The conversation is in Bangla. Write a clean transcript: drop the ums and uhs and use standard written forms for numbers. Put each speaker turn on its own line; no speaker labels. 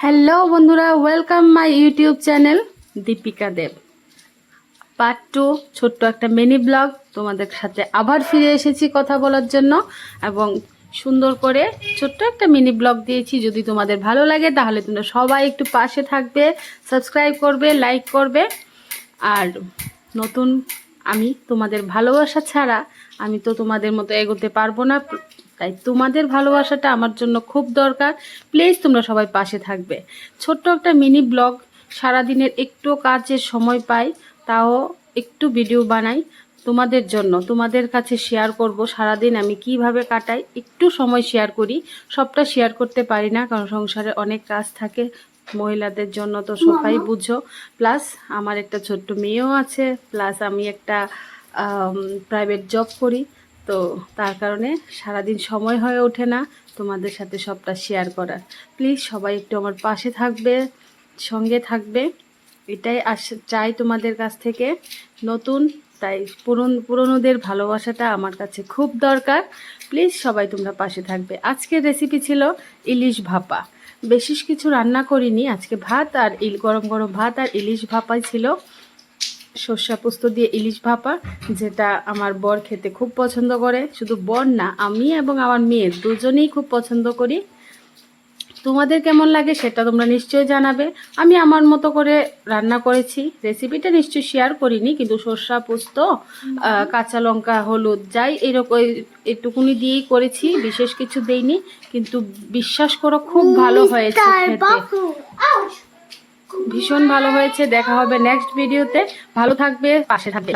হ্যালো বন্ধুরা, welcome my YouTube channel Deepika Dev. Part 2 ছোট্ট একটা মিনি ব্লগ তোমাদের সাথে আবার ফিরে এসেছি কথা বলার জন্য, এবং সুন্দর করে ছোট্ট একটা মিনি ব্লগ দিয়েছি। যদি তোমাদের ভালো লাগে তাহলে তোমরা সবাই একটু পাশে থাকবে, সাবস্ক্রাইব করবে, লাইক করবে। আর নতুন আমি তোমাদের ভালোবাসা ছাড়া আমি তো তোমাদের মতো এগোতে পারবো না, তাই তোমাদের ভালোবাসাটা আমার জন্য খুব দরকার। প্লিজ তোমরা সবাই পাশে থাকবে। ছোট্ট একটা মিনি ব্লগ, সারাদিনের একটু কাজের সময় পাই, তাও একটু ভিডিও বানাই তোমাদের জন্য, তোমাদের কাছে শেয়ার করব সারাদিন আমি কিভাবে কাটাই। একটু সময় শেয়ার করি, সবটা শেয়ার করতে পারি না কারণ সংসারে অনেক কাজ থাকে, মহিলাদের জন্য তো সবাই বুঝো। প্লাস আমার একটা ছোট্ট মেয়েও আছে, প্লাস আমি একটা প্রাইভেট জব করি, তো তার কারণে সারাদিন সময় হয়ে ওঠে না তোমাদের সাথে সবটা শেয়ার করার। প্লিজ সবাই একটু আমার পাশে থাকবে, সঙ্গে থাকবে, এটাই চাই তোমাদের কাছ থেকে। নতুন তাই পুরনোদের ভালোবাসাটা আমার কাছে খুব দরকার। প্লিজ সবাই তোমরা পাশে থাকবে। আজকের রেসিপি ছিল ইলিশ ভাপা। বেশি কিছু রান্না করিনি আজকে, ভাত আর গরম গরম ভাত আর ইলিশ ভাপাই ছিল, সর্ষা পোস্ত দিয়ে ইলিশ ভাপা, যেটা আমার বর খেতে খুব পছন্দ করে। শুধু বর না, আমি এবং আমার মেয়ে দুজনেই খুব পছন্দ করি। তোমাদের কেমন লাগে সেটা তোমরা নিশ্চয়ই জানাবে। আমি আমার মতো করে রান্না করেছি, রেসিপিটা নিশ্চয়ই শেয়ার করিনি, কিন্তু সর্ষা পোস্ত, কাঁচা লঙ্কা, হলুদ যাই এরকম এটুকুনি দিয়েই করেছি, বিশেষ কিছু দেইনি। কিন্তু বিশ্বাস করো খুব ভালো হয়েছে খেতে, ভীষণ ভালো হয়েছে। দেখা হবে নেক্সট ভিডিওতে। ভালো থাকবে, পাশে থাকবে।